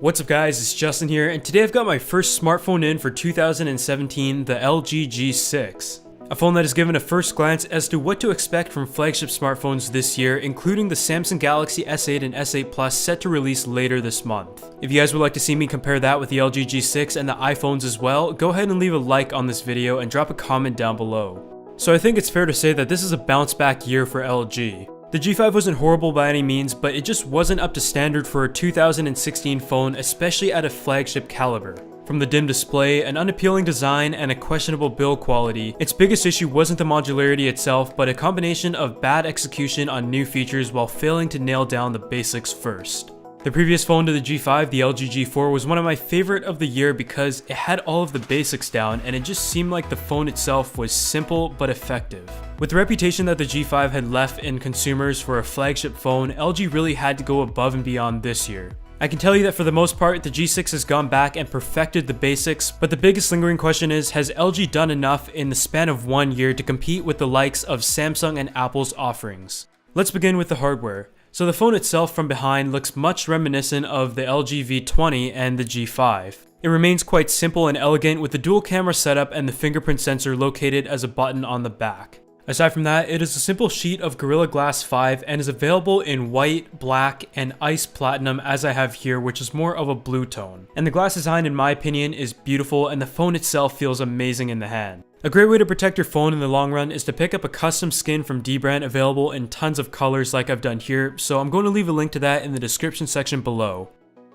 What's up guys, it's Justin here, and today I've got my first smartphone in for 2017, the LG G6. A phone that has given a first glance as to what to expect from flagship smartphones this year, including the Samsung Galaxy S8 and S8 Plus set to release later this month. If you guys would like to see me compare that with the LG G6 and the iPhones as well, go ahead and leave a like on this video and drop a comment down below. So I think it's fair to say that this is a bounce back year for LG. The G5 wasn't horrible by any means, but it just wasn't up to standard for a 2016 phone, especially at a flagship caliber. From the dim display, an unappealing design, and a questionable build quality, its biggest issue wasn't the modularity itself, but a combination of bad execution on new features while failing to nail down the basics first. The previous phone to the G5, the LG G4, was one of my favorite of the year because it had all of the basics down and it just seemed like the phone itself was simple but effective. With the reputation that the G5 had left in consumers for a flagship phone, LG really had to go above and beyond this year. I can tell you that for the most part, the G6 has gone back and perfected the basics, but the biggest lingering question is, has LG done enough in the span of 1 year to compete with the likes of Samsung and Apple's offerings? Let's begin with the hardware. So the phone itself from behind looks much reminiscent of the LG V20 and the G5. It remains quite simple and elegant with the dual camera setup and the fingerprint sensor located as a button on the back. Aside from that, it is a simple sheet of Gorilla Glass 5 and is available in white, black, and ice platinum as I have here, which is more of a blue tone. And the glass design in my opinion is beautiful and the phone itself feels amazing in the hand. A great way to protect your phone in the long run is to pick up a custom skin from Dbrand available in tons of colors like I've done here, so I'm going to leave a link to that in the description section below.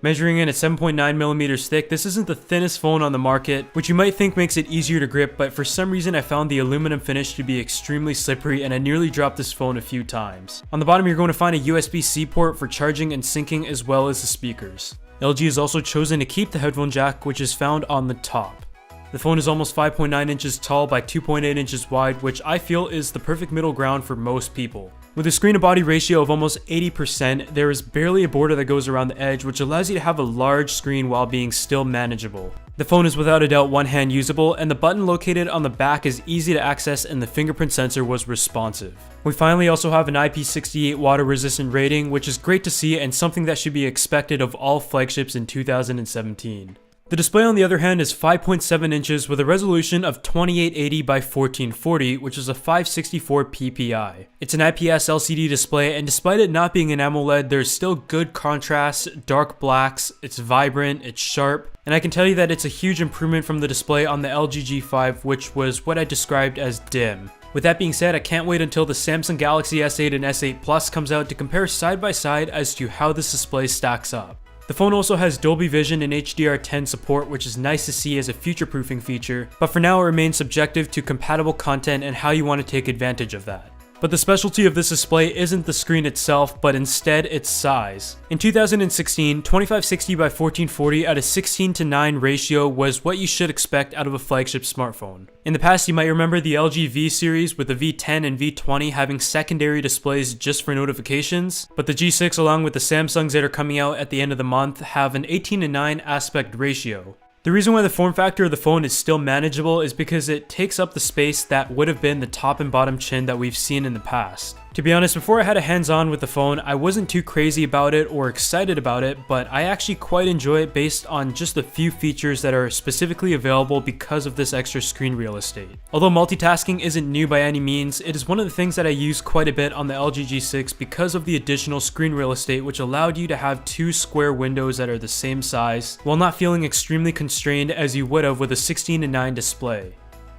Measuring in at 7.9mm thick, this isn't the thinnest phone on the market, which you might think makes it easier to grip, but for some reason I found the aluminum finish to be extremely slippery and I nearly dropped this phone a few times. On the bottom you're going to find a USB-C port for charging and syncing as well as the speakers. LG has also chosen to keep the headphone jack, which is found on the top. The phone is almost 5.9 inches tall by 2.8 inches wide, which I feel is the perfect middle ground for most people. With a screen to body ratio of almost 80%, there is barely a border that goes around the edge, which allows you to have a large screen while being still manageable. The phone is without a doubt one-hand usable, and the button located on the back is easy to access and the fingerprint sensor was responsive. We finally also have an IP68 water resistant rating, which is great to see and something that should be expected of all flagships in 2017. The display on the other hand is 5.7 inches with a resolution of 2880 by 1440, which is a 564 ppi. It's an IPS LCD display, and despite it not being an AMOLED, there's still good contrast, dark blacks, it's vibrant, it's sharp, and I can tell you that it's a huge improvement from the display on the LG G5, which was what I described as dim. With that being said, I can't wait until the Samsung Galaxy S8 and S8 Plus comes out to compare side by side as to how this display stacks up. The phone also has Dolby Vision and HDR10 support, which is nice to see as a future-proofing feature, but for now it remains subjective to compatible content and how you want to take advantage of that. But the specialty of this display isn't the screen itself, but instead its size. In 2016, 2560 by 1440 at a 16:9 ratio was what you should expect out of a flagship smartphone. In the past, you might remember the LG V series with the V10 and V20 having secondary displays just for notifications, but the G6 along with the Samsungs that are coming out at the end of the month have an 18:9 aspect ratio. The reason why the form factor of the phone is still manageable is because it takes up the space that would have been the top and bottom chin that we've seen in the past. To be honest, before I had a hands-on with the phone, I wasn't too crazy about it or excited about it, but I actually quite enjoy it based on just the few features that are specifically available because of this extra screen real estate. Although multitasking isn't new by any means, it is one of the things that I use quite a bit on the LG G6 because of the additional screen real estate, which allowed you to have two square windows that are the same size, while not feeling extremely constrained as you would have with a 16:9 display.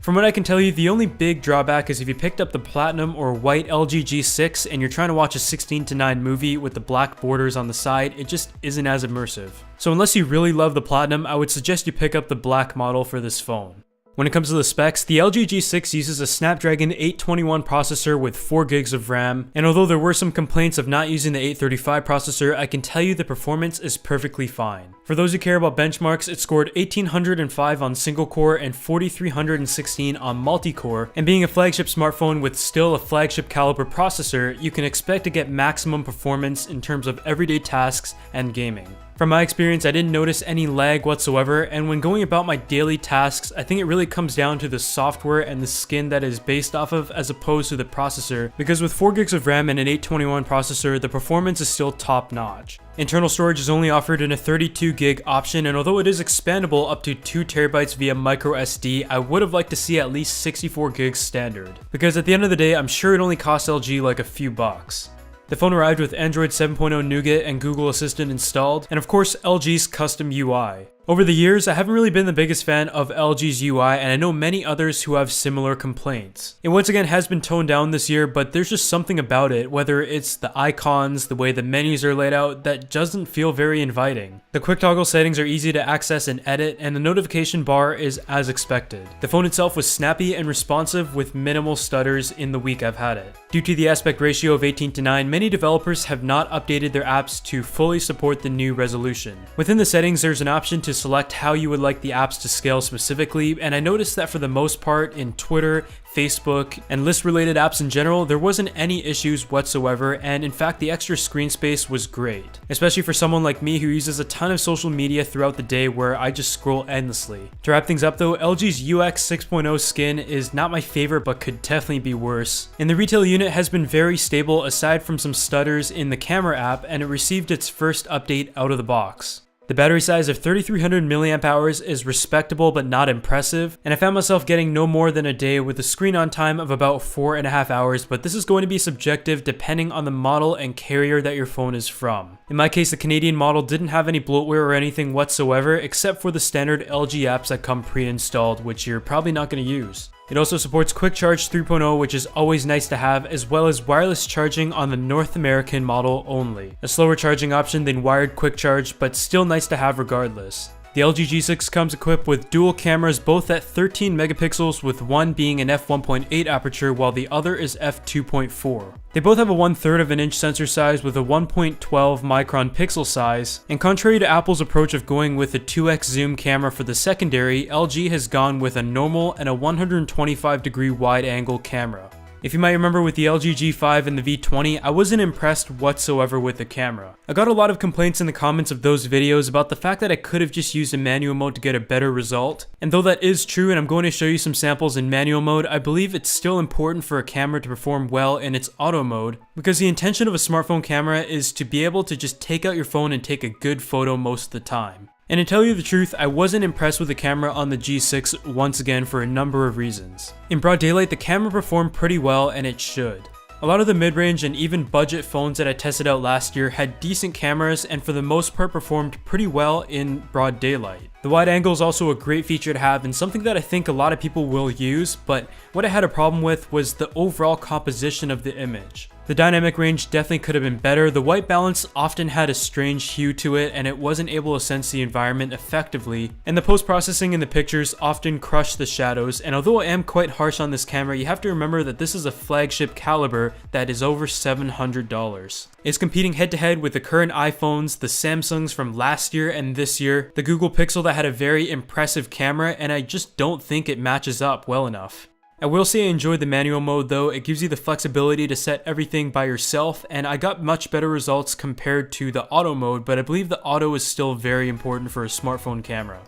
From what I can tell you, the only big drawback is if you picked up the platinum or white LG G6 and you're trying to watch a 16:9 movie with the black borders on the side, it just isn't as immersive. So unless you really love the platinum, I would suggest you pick up the black model for this phone. When it comes to the specs, the LG G6 uses a Snapdragon 821 processor with 4GB of RAM, and although there were some complaints of not using the 835 processor, I can tell you the performance is perfectly fine. For those who care about benchmarks, it scored 1805 on single core and 4316 on multi-core, and being a flagship smartphone with still a flagship caliber processor, you can expect to get maximum performance in terms of everyday tasks and gaming. From my experience, I didn't notice any lag whatsoever, and when going about my daily tasks, I think it really comes down to the software and the skin that is based off of as opposed to the processor, because with 4 gigs of RAM and an 821 processor, the performance is still top notch. Internal storage is only offered in a 32 gig option, and although it is expandable up to 2 terabytes via microSD, I would have liked to see at least 64 gigs standard, because at the end of the day, I'm sure it only cost LG like a few bucks. The phone arrived with Android 7.0 Nougat and Google Assistant installed, and of course LG's custom UI. Over the years, I haven't really been the biggest fan of LG's UI, and I know many others who have similar complaints. It once again has been toned down this year, but there's just something about it, whether it's the icons, the way the menus are laid out, that doesn't feel very inviting. The quick toggle settings are easy to access and edit, and the notification bar is as expected. The phone itself was snappy and responsive with minimal stutters in the week I've had it. Due to the aspect ratio of 18:9, many developers have not updated their apps to fully support the new resolution. Within the settings, there's an option to select how you would like the apps to scale specifically, and I noticed that for the most part in Twitter, Facebook, and list-related apps in general, there wasn't any issues whatsoever, and in fact the extra screen space was great. Especially for someone like me who uses a ton of social media throughout the day where I just scroll endlessly. To wrap things up though, LG's UX 6.0 skin is not my favorite but could definitely be worse. And the retail unit has been very stable aside from some stutters in the camera app, and it received its first update out of the box. The battery size of 3300 mAh is respectable but not impressive, and I found myself getting no more than a day with a screen on time of about 4.5 hours, but this is going to be subjective depending on the model and carrier that your phone is from. In my case, the Canadian model didn't have any bloatware or anything whatsoever except for the standard LG apps that come pre-installed, which you're probably not going to use. It also supports Quick Charge 3.0, which is always nice to have, as well as wireless charging on the North American model only. A slower charging option than wired Quick Charge, but still nice to have regardless. The LG G6 comes equipped with dual cameras, both at 13 megapixels, with one being an f1.8 aperture while the other is f2.4. They both have a 1/3 of an inch sensor size with a 1.12 micron pixel size, and contrary to Apple's approach of going with a 2x zoom camera for the secondary, LG has gone with a normal and a 125-degree wide angle camera. If you might remember with the LG G5 and the V20, I wasn't impressed whatsoever with the camera. I got a lot of complaints in the comments of those videos about the fact that I could have just used a manual mode to get a better result. And though that is true and I'm going to show you some samples in manual mode, I believe it's still important for a camera to perform well in its auto mode, because the intention of a smartphone camera is to be able to just take out your phone and take a good photo most of the time. And to tell you the truth, I wasn't impressed with the camera on the G6 once again for a number of reasons. In broad daylight, the camera performed pretty well, and it should. A lot of the mid-range and even budget phones that I tested out last year had decent cameras and for the most part performed pretty well in broad daylight. The wide angle is also a great feature to have and something that I think a lot of people will use, but what I had a problem with was the overall composition of the image. The dynamic range definitely could have been better. The white balance often had a strange hue to it and it wasn't able to sense the environment effectively, and the post-processing in the pictures often crushed the shadows, and although I am quite harsh on this camera, you have to remember that this is a flagship caliber that is over $700. It's competing head-to-head with the current iPhones, the Samsungs from last year and this year, the Google Pixel that had a very impressive camera, and I just don't think it matches up well enough. I will say I enjoyed the manual mode though. It gives you the flexibility to set everything by yourself, and I got much better results compared to the auto mode, but I believe the auto is still very important for a smartphone camera.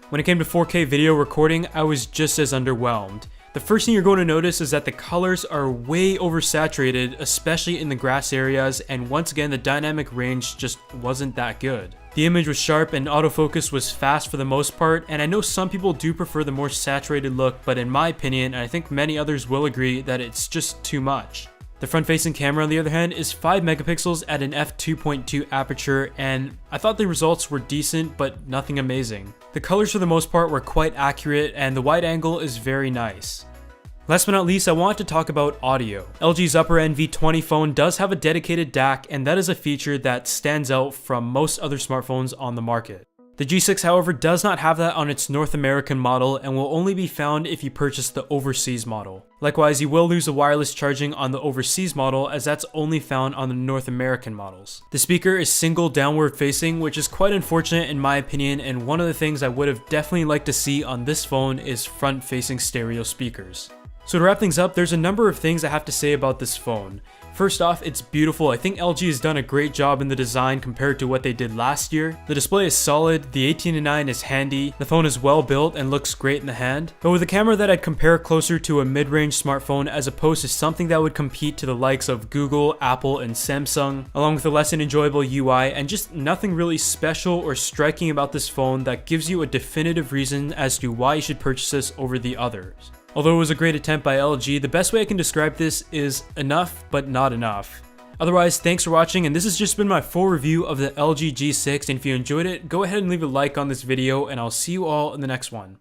When it came to 4K video recording, I was just as underwhelmed. The first thing you're going to notice is that the colors are way oversaturated, especially in the grass areas, and once again the dynamic range just wasn't that good. The image was sharp and autofocus was fast for the most part, and I know some people do prefer the more saturated look, but in my opinion, and I think many others will agree, that it's just too much. The front-facing camera on the other hand is 5 megapixels at an f2.2 aperture, and I thought the results were decent but nothing amazing. The colors for the most part were quite accurate and the wide angle is very nice. Last but not least, I want to talk about audio. LG's upper-end V20 phone does have a dedicated DAC, and that is a feature that stands out from most other smartphones on the market. The G6, however, does not have that on its North American model and will only be found if you purchase the overseas model. Likewise, you will lose the wireless charging on the overseas model, as that's only found on the North American models. The speaker is single downward facing, which is quite unfortunate in my opinion, and one of the things I would have definitely liked to see on this phone is front facing stereo speakers. So to wrap things up, there's a number of things I have to say about this phone. First off, it's beautiful. I think LG has done a great job in the design compared to what they did last year. The display is solid, the 18:9 is handy, the phone is well built and looks great in the hand, but with a camera that I'd compare closer to a mid-range smartphone as opposed to something that would compete to the likes of Google, Apple, and Samsung, along with a less than enjoyable UI and just nothing really special or striking about this phone that gives you a definitive reason as to why you should purchase this over the others. Although it was a great attempt by LG, the best way I can describe this is enough, but not enough. Otherwise, thanks for watching, and this has just been my full review of the LG G6, and if you enjoyed it, go ahead and leave a like on this video, and I'll see you all in the next one.